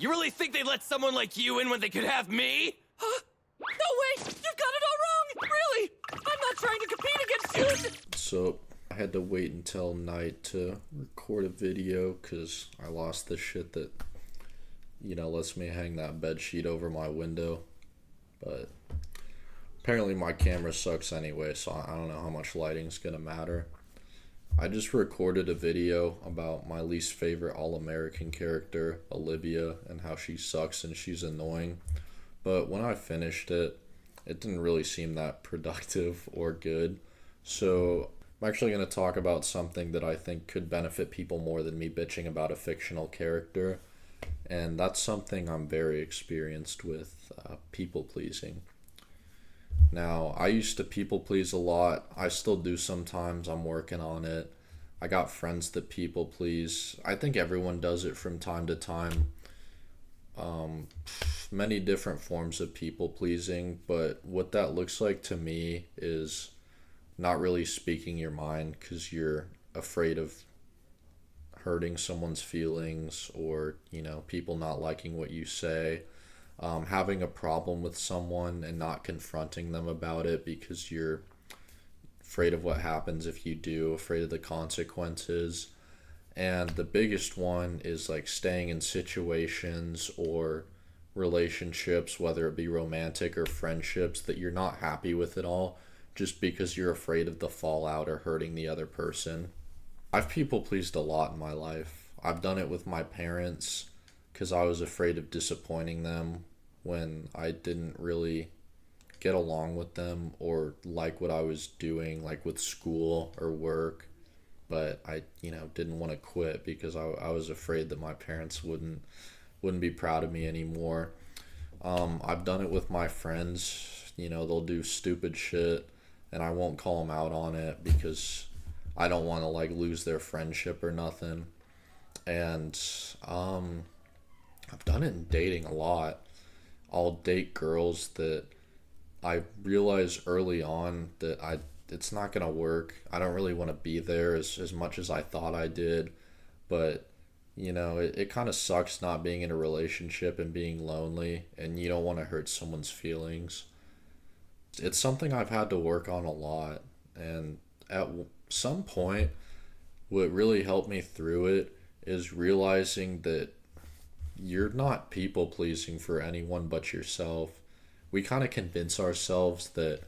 You really think they'd let someone like you in when they could have me? Huh? No way! You've got it all wrong! Really! I'm not trying to compete against you! So, I had to wait until night to record a video because I lost this shit that, lets me hang that bed sheet over my window. But apparently my camera sucks anyway, so I don't know how much lighting's gonna matter. I just recorded a video about my least favorite All-American character, Olivia, and how she sucks and she's annoying. But when I finished it, it didn't really seem that productive or good. So I'm actually going to talk about something that I think could benefit people more than me bitching about a fictional character. And that's something I'm very experienced with, people pleasing. Now, I used to people please a lot. I still do sometimes. I'm working on it. I got friends that people please. I think everyone does it from time to time. Many different forms of people pleasing, but what that looks like to me is not really speaking your mind because you're afraid of hurting someone's feelings or, people not liking what you say. Having a problem with someone and not confronting them about it because you're afraid of what happens if you do, afraid of the consequences. And the biggest one is like staying in situations or relationships, whether it be romantic or friendships, that you're not happy with at all just because you're afraid of the fallout or hurting the other person. I've people pleased a lot in my life. I've done it with my parents because I was afraid of disappointing them when I didn't really get along with them or like what I was doing, like with school or work. But I, didn't want to quit because I was afraid that my parents wouldn't be proud of me anymore. I've done it with my friends. They'll do stupid shit and I won't call them out on it because I don't want to lose their friendship or nothing. And I've done it in dating a lot. I'll date girls that I realize early on that it's not going to work. I don't really want to be there as much as I thought I did. But, it kind of sucks not being in a relationship and being lonely, and you don't want to hurt someone's feelings. It's something I've had to work on a lot. And at some point, what really helped me through it is realizing that you're not people pleasing for anyone but yourself. We kind of convince ourselves that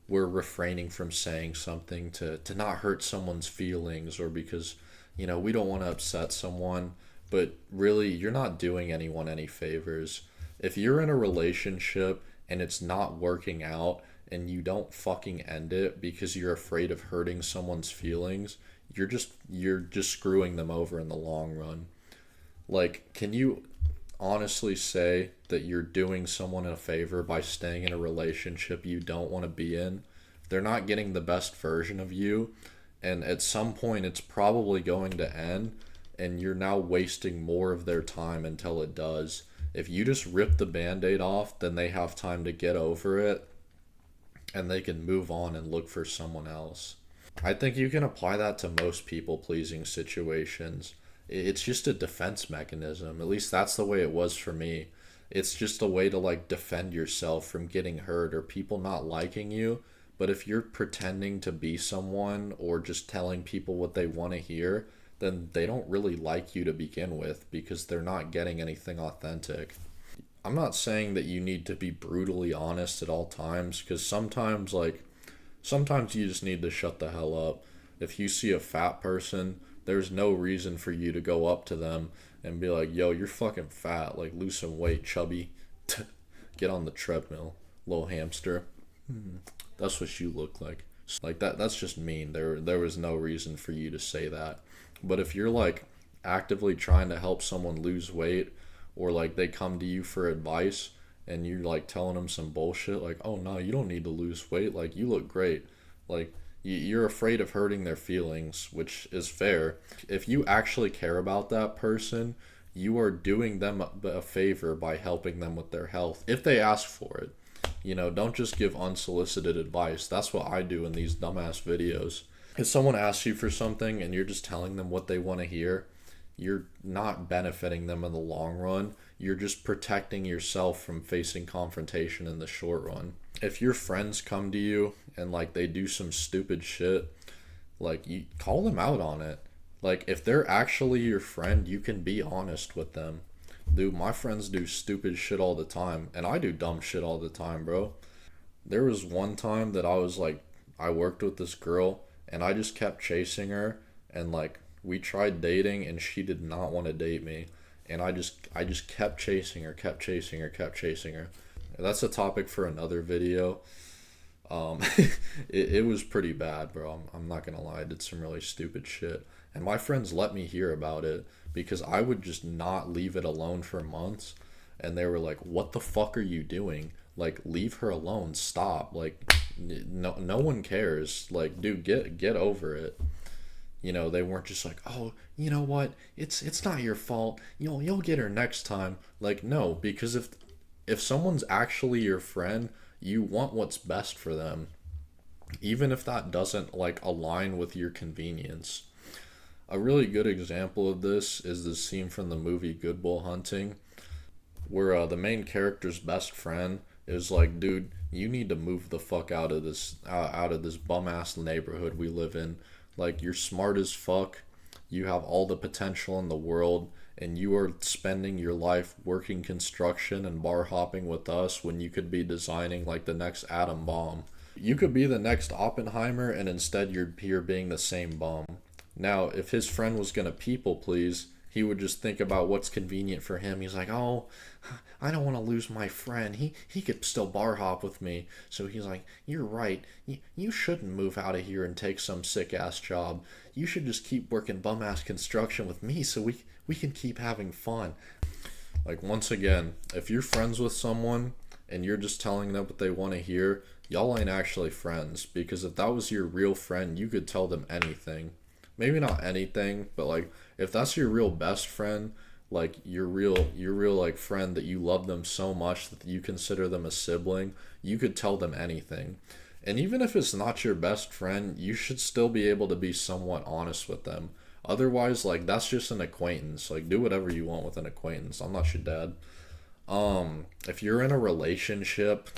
we're refraining from saying something to not hurt someone's feelings or because, we don't want to upset someone. But really, you're not doing anyone any favors. If you're in a relationship and it's not working out and you don't fucking end it because you're afraid of hurting someone's feelings, you're just screwing them over in the long run. Can you honestly say that you're doing someone a favor by staying in a relationship you don't want to be in? They're not getting the best version of you, and at some point it's probably going to end, and you're now wasting more of their time until it does. If you just rip the band-aid off, then they have time to get over it, and they can move on and look for someone else. I think you can apply that to most people-pleasing situations. It's just a defense mechanism. At least that's the way it was for me. It's just a way to defend yourself from getting hurt or people not liking you. But if you're pretending to be someone or just telling people what they want to hear, then they don't really like you to begin with because they're not getting anything authentic. I'm not saying that you need to be brutally honest at all times because sometimes you just need to shut the hell up. If you see a fat person, there's no reason for you to go up to them and be like, yo, you're fucking fat, lose some weight, chubby. Get on the treadmill, little hamster. That's what you look like. That's just mean. There was no reason for you to say that. But if you're actively trying to help someone lose weight or they come to you for advice and you're telling them some bullshit oh no, you don't need to lose weight, you look great, you're afraid of hurting their feelings, which is fair. If you actually care about that person, you are doing them a favor by helping them with their health if they ask for it. Don't just give unsolicited advice. That's what I do in these dumbass videos. If someone asks you for something and you're just telling them what they want to hear, you're not benefiting them in the long run. You're just protecting yourself from facing confrontation in the short run. If your friends come to you and like they do some stupid shit, like you call them out on it. Like if they're actually your friend, you can be honest with them. Dude, my friends do stupid shit all the time, and I do dumb shit all the time, bro. There was one time that I was like, I worked with this girl, and I just kept chasing her, and like we tried dating, and she did not want to date me, and I just kept chasing her, kept chasing her, kept chasing her. That's a topic for another video. Um, it was pretty bad, bro. I'm not gonna lie. I did some really stupid shit. And my friends let me hear about it because I would just not leave it alone for months. And they were like, what the fuck are you doing? Like, leave her alone. Stop. Like, no one cares. Like, dude, get over it. You know, they weren't just like, oh, you know what? It's not your fault. You'll get her next time. Like, no, because if someone's actually your friend, you want what's best for them, even if that doesn't like align with your convenience. A really good example of this is the scene from the movie Good Will Hunting, where the main character's best friend is like, dude, you need to move the fuck out of this bum ass neighborhood we live in. Like, you're smart as fuck, you have all the potential in the world, and you are spending your life working construction and bar hopping with us when you could be designing like the next atom bomb. You could be the next Oppenheimer, and instead you're here being the same bum. Now, if his friend was gonna people please, he would just think about what's convenient for him. He's like, oh, I don't want to lose my friend. He could still bar hop with me. So he's like, you're right. You shouldn't move out of here and take some sick ass job. You should just keep working bum ass construction with me so we can keep having fun. Like, once again, if you're friends with someone and you're just telling them what they want to hear, y'all ain't actually friends. Because if that was your real friend, you could tell them anything. Maybe not anything, but like if that's your real best friend, like your real like friend that you love them so much that you consider them a sibling, you could tell them anything. And even if it's not your best friend, you should still be able to be somewhat honest with them. Otherwise, like, that's just an acquaintance. Like, do whatever you want with an acquaintance. I'm not your dad. If you're in a relationship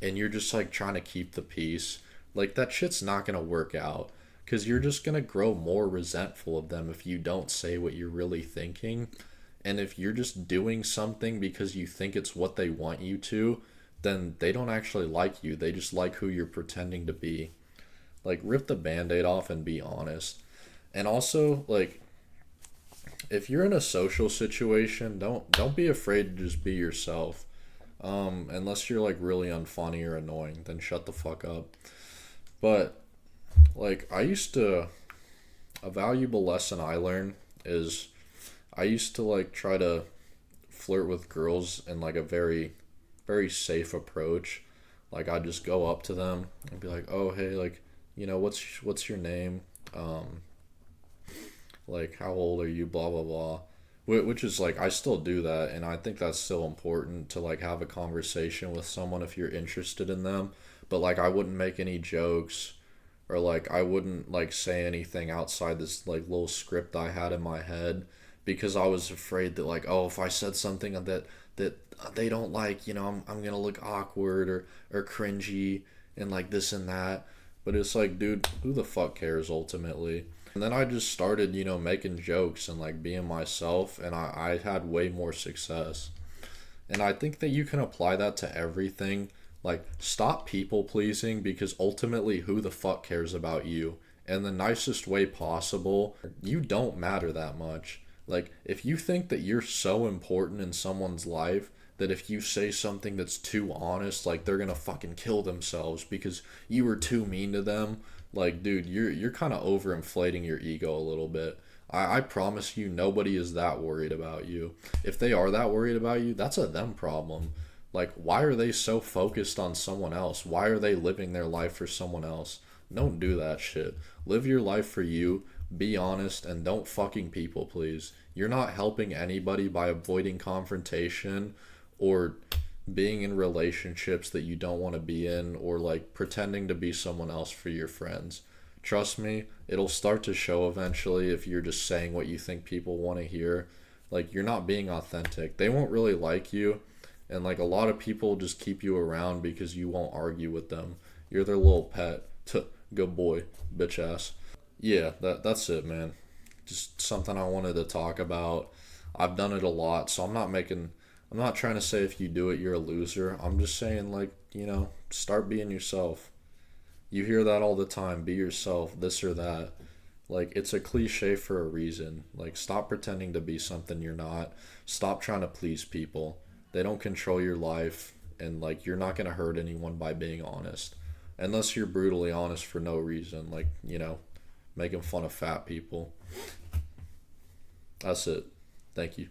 and you're just like trying to keep the peace, like that shit's not gonna work out. Because you're just going to grow more resentful of them if you don't say what you're really thinking. And if you're just doing something because you think it's what they want you to, then they don't actually like you. They just like who you're pretending to be. Like, rip the Band-Aid off and be honest. And also, like, if you're in a social situation, don't be afraid to just be yourself. Unless you're, like, really unfunny or annoying, then shut the fuck up. But like, a valuable lesson I learned is I used to like try to flirt with girls in like a very, very safe approach. Like, I'd just go up to them and be like, oh, hey, like, you know, what's your name? Like, how old are you? Blah, blah, blah. Which is like, I still do that. And I think that's still important to like have a conversation with someone if you're interested in them. But like, I wouldn't make any jokes. Or like I wouldn't like say anything outside this like little script I had in my head because I was afraid that like, oh, if I said something that they don't like, you know, I'm gonna look awkward or cringy and like this and that. But it's like, dude, who the fuck cares ultimately? And then I just started, you know, making jokes and like being myself, and I had way more success. And I think that you can apply that to everything. Like, stop people pleasing, because ultimately, who the fuck cares about you? In the nicest way possible, you don't matter that much. Like, if you think that you're so important in someone's life that if you say something that's too honest, like they're gonna fucking kill themselves because you were too mean to them, like, dude, you're kind of overinflating your ego a little bit. I promise you, nobody is that worried about you. If they are that worried about you, that's a them problem. Like, why are they so focused on someone else? Why are they living their life for someone else? Don't do that shit. Live your life for you, be honest, and don't fucking people please. You're not helping anybody by avoiding confrontation or being in relationships that you don't want to be in, or like pretending to be someone else for your friends. Trust me, it'll start to show eventually if you're just saying what you think people want to hear. Like, you're not being authentic. They won't really like you. And, like, a lot of people just keep you around because you won't argue with them. You're their little pet. Good boy, bitch ass. Yeah, that's it, man. Just something I wanted to talk about. I've done it a lot, so I'm not trying to say if you do it, you're a loser. I'm just saying, like, start being yourself. You hear that all the time. Be yourself, this or that. Like, it's a cliche for a reason. Like, stop pretending to be something you're not. Stop trying to please people. They don't control your life, and, like, you're not going to hurt anyone by being honest. Unless you're brutally honest for no reason, like, making fun of fat people. That's it. Thank you.